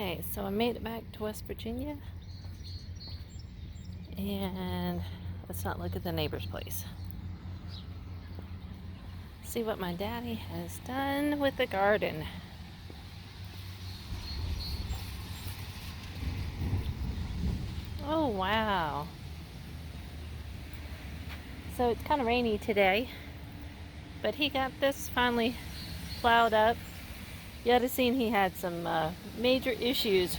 Okay, so I made it back to West Virginia, and let's not look at the neighbor's place. See what my daddy has done with the garden. Oh, wow. So it's kind of rainy today, but he got this finally plowed up. You ought to seen he had some major issues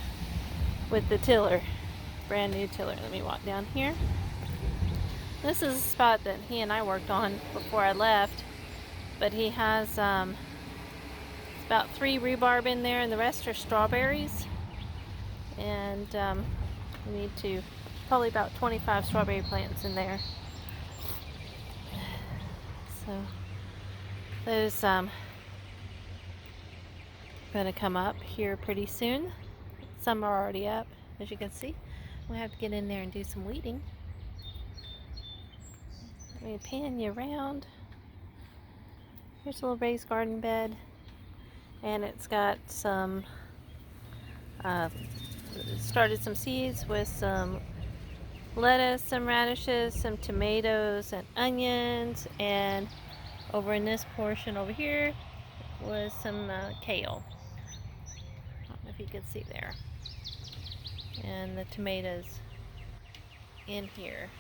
with the tiller. Brand new tiller. Let me walk down here. This is a spot that he and I worked on before I left, but he has about 3 rhubarb in there, and the rest are strawberries. And we need to probably about 25 strawberry plants in there. So those going to come up here pretty soon. Some are already up, as you can see. We have to get in there and do some weeding. Let me pan you around. Here's a little raised garden bed, and it's got some started some seeds with some lettuce, some radishes, some tomatoes and onions, and over in this portion over here was some kale. I don't know if you can see there. And the tomatoes in here.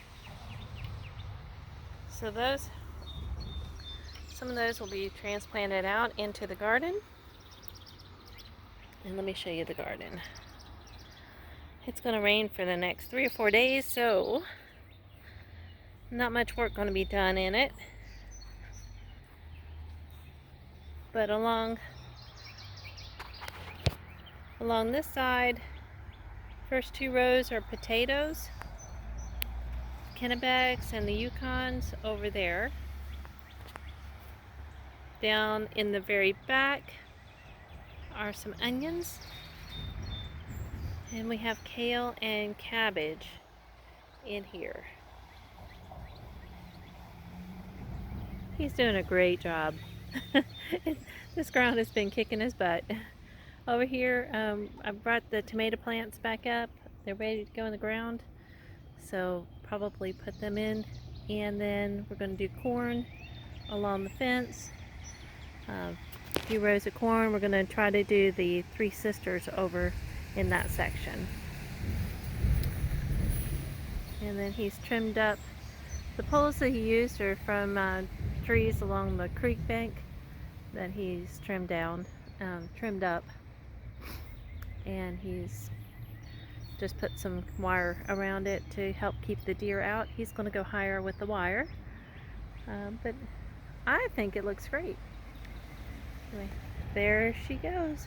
So some of those will be transplanted out into the garden. And let me show you the garden. It's going to rain for the next 3 or 4 days, so not much work going to be done in it. But along this side, first 2 rows are potatoes, Kennebags, and the Yukons over there. Down in the very back are some onions, and we have kale and cabbage in here. He's doing a great job. This ground has been kicking his butt. Over here, I brought the tomato plants back up. They're ready to go in the ground, so probably put them in. And then we're going to do corn along the fence. A few rows of corn. We're going to try to do the 3 sisters over in that section. And then he's trimmed up. The poles that he used are from trees along the creek bank that he's trimmed up. And he's just put some wire around it to help keep the deer out. He's going to go higher with the wire. But I think it looks great. Anyway, there she goes.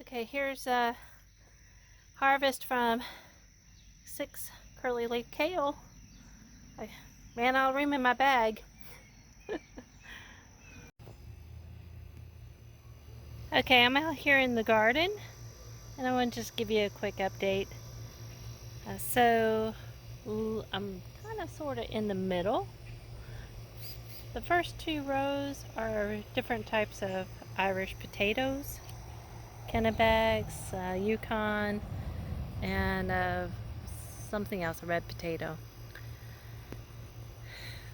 Okay, here's a harvest from 6 curly leaf kale. I ran out of room in my bag. Okay, I'm out here in the garden, and I want to just give you a quick update. So I'm kind of sort of in the middle. The first 2 rows are different types of Irish potatoes, Kennebags, Yukon, and something else, a red potato.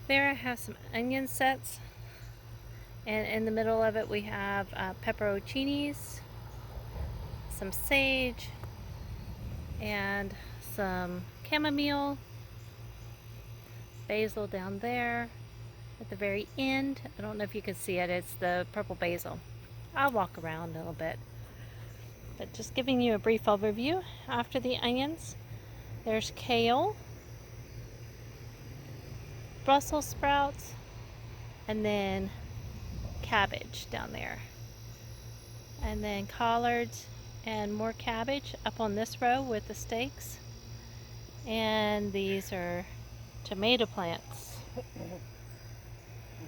There I have some onion sets, and in the middle of it we have pepperoncinis, some sage, and some chamomile, basil down there at the very end. I don't know if you can see it, it's the purple basil. I'll walk around a little bit, but just giving you a brief overview. After the onions, there's kale, Brussels sprouts, and then cabbage down there, and then collards and more cabbage up on this row with the stakes. And these are tomato plants.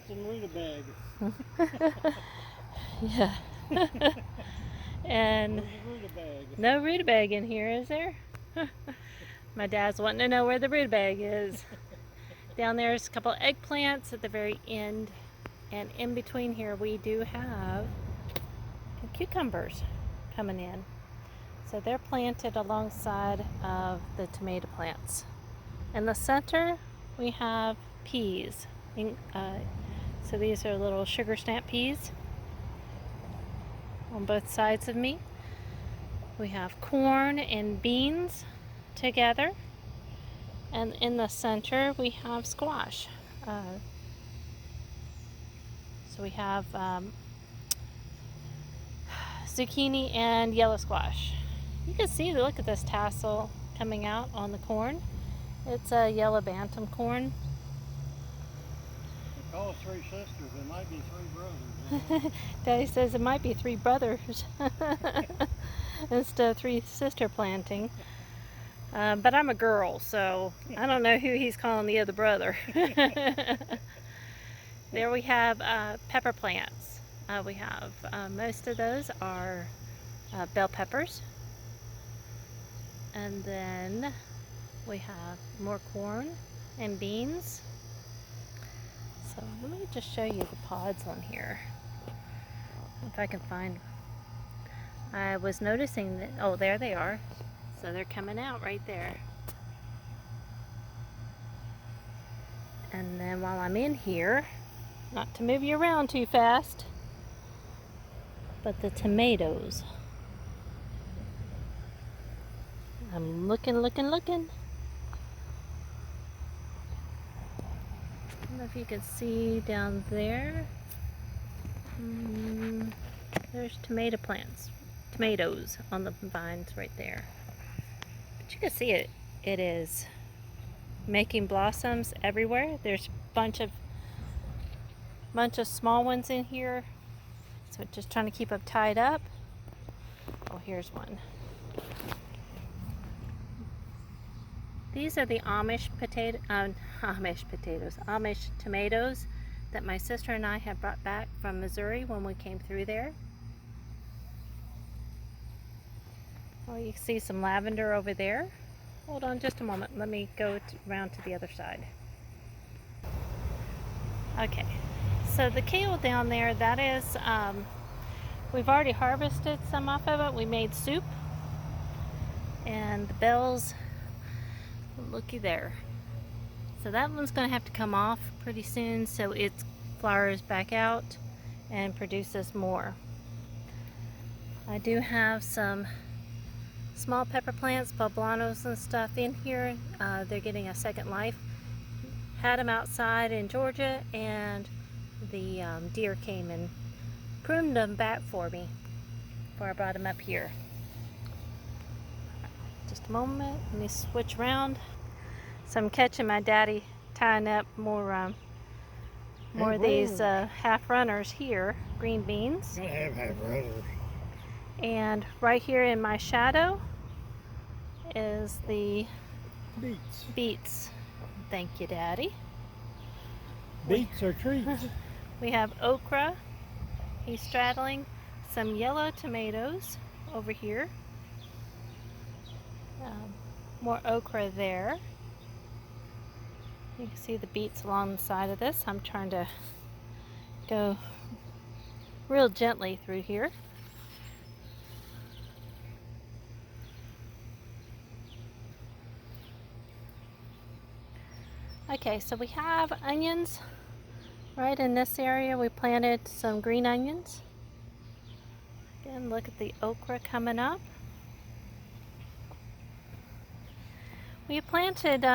Some rutabaga. Yeah. And rutabaga. no rutabaga in here, is there? My dad's wanting to know where the brood bag is. Down there's a couple eggplants at the very end, and in between here we do have cucumbers coming in. So they're planted alongside of the tomato plants. In the center we have peas. So these are little sugar snap peas on both sides of me. We have corn and beans together, and in the center we have squash. So we have zucchini and yellow squash. You can see, look at this tassel coming out on the corn. It's a yellow bantam corn. They call us three sisters. It might be three brothers. Daddy says it might be three brothers instead of three sister planting. But I'm a girl, so I don't know who he's calling the other brother. There we have pepper plants. We have most of those are bell peppers. And then we have more corn and beans. So let me just show you the pods on here. If I can find. I was noticing that, oh, there they are. So they're coming out right there. And then while I'm in here, not to move you around too fast, but the tomatoes. I'm looking. I don't know if you can see down there. There's tomatoes on the vines right there. But you can see it is making blossoms everywhere. There's a bunch of small ones in here, so just trying to keep them tied up. Oh, here's one. These are the Amish tomatoes that my sister and I have brought back from Missouri when we came through there. Well, you can see some lavender over there. Hold on just a moment. Let me go around to the other side. Okay, so the kale down there, that is, we've already harvested some off of it. We made soup. And the bells, looky there. So that one's going to have to come off pretty soon so it flowers back out and produces more. I do have some small pepper plants, poblanos and stuff in here. They're getting a second life. Had them outside in Georgia, and the deer came and pruned them back for me before I brought them up here. Just a moment, let me switch around. So I'm catching my daddy tying up more of these half runners here, green beans. I have half runners. And right here in my shadow is the beets. Thank you, Daddy. Beets are treats. We have okra. He's straddling some yellow tomatoes over here. More okra there. You can see the beets along the side of this. I'm trying to go real gently through here. Okay, so we have onions right in this area. We planted some green onions. Again, look at the okra coming up. We planted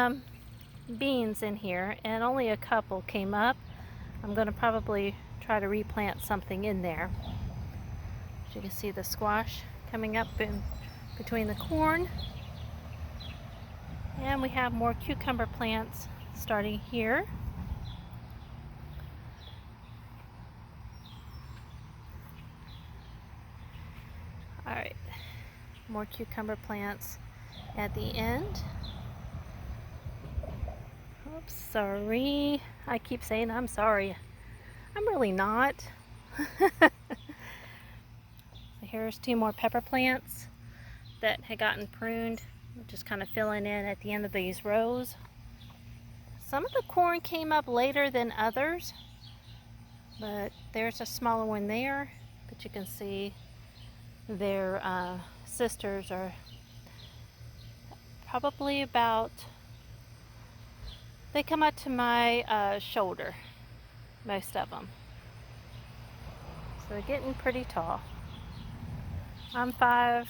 beans in here, and only a couple came up. I'm going to probably try to replant something in there. As you can see, the squash coming up in between the corn. And we have more cucumber plants starting here. Alright, more cucumber plants at the end. Oops, sorry. I keep saying I'm sorry. I'm really not. Here's two more pepper plants that had gotten pruned Just kind of filling in at the end of these rows. Some of the corn came up later than others, but there's a smaller one there. But you can see their sisters are probably about, they come up to my shoulder, most of them. So they're getting pretty tall. I'm 5'6".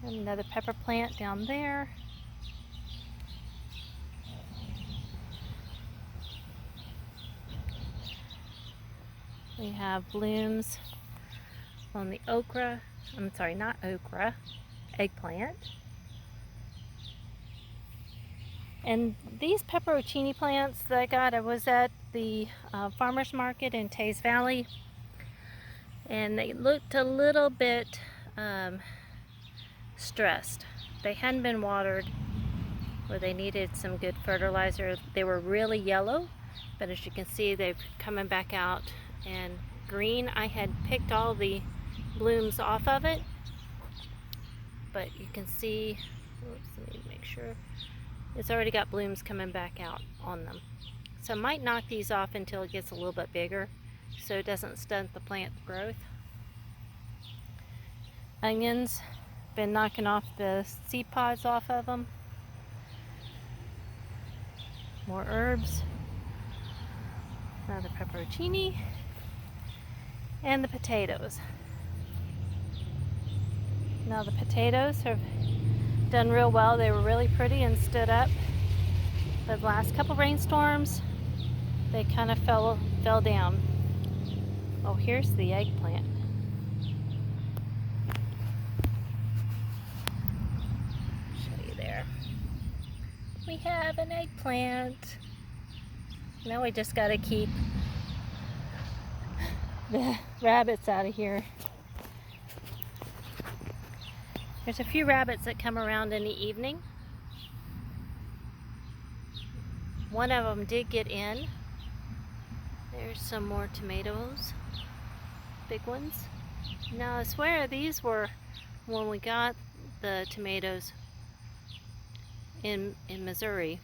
And another pepper plant down there. We have blooms on the okra. I'm sorry, not okra, eggplant. And these pepperoncini plants that I got, I was at the farmer's market in Tays Valley, and they looked a little bit stressed. They hadn't been watered, or they needed some good fertilizer. They were really yellow, but as you can see, they're coming back out and green. I had picked all the blooms off of it, but you can see, oops, let me make sure, it's already got blooms coming back out on them. So I might knock these off until it gets a little bit bigger so it doesn't stunt the plant growth. Onions, been knocking off the seed pods off of them. More herbs. Another pepperoncini. And the potatoes. Now the potatoes have done real well. They were really pretty and stood up. But the last couple rainstorms, they kind of fell down. Oh, here's the eggplant. Show you there. We have an eggplant. Now we just got to keep the rabbits out of here. There's a few rabbits that come around in the evening. One of them did get in. There's some more tomatoes, big ones. Now I swear these were when we got the tomatoes in Missouri.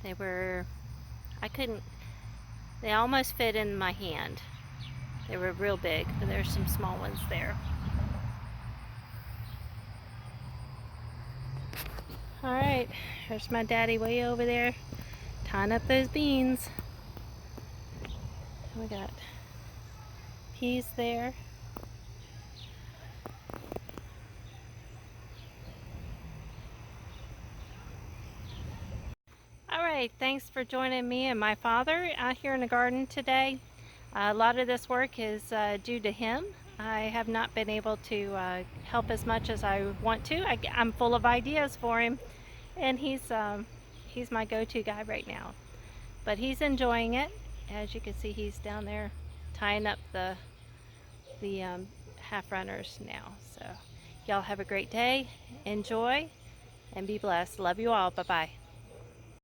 They were, they almost fit in my hand. They were real big, but there's some small ones there. Alright, there's my daddy way over there tying up those beans. We got peas there. Alright, thanks for joining me and my father out here in the garden today. A lot of this work is due to him. I have not been able to help as much as I want to. I'm full of ideas for him, and he's my go-to guy right now. But he's enjoying it. As you can see, he's down there tying up the half runners now. So y'all have a great day. Enjoy and be blessed. Love you all. Bye-bye.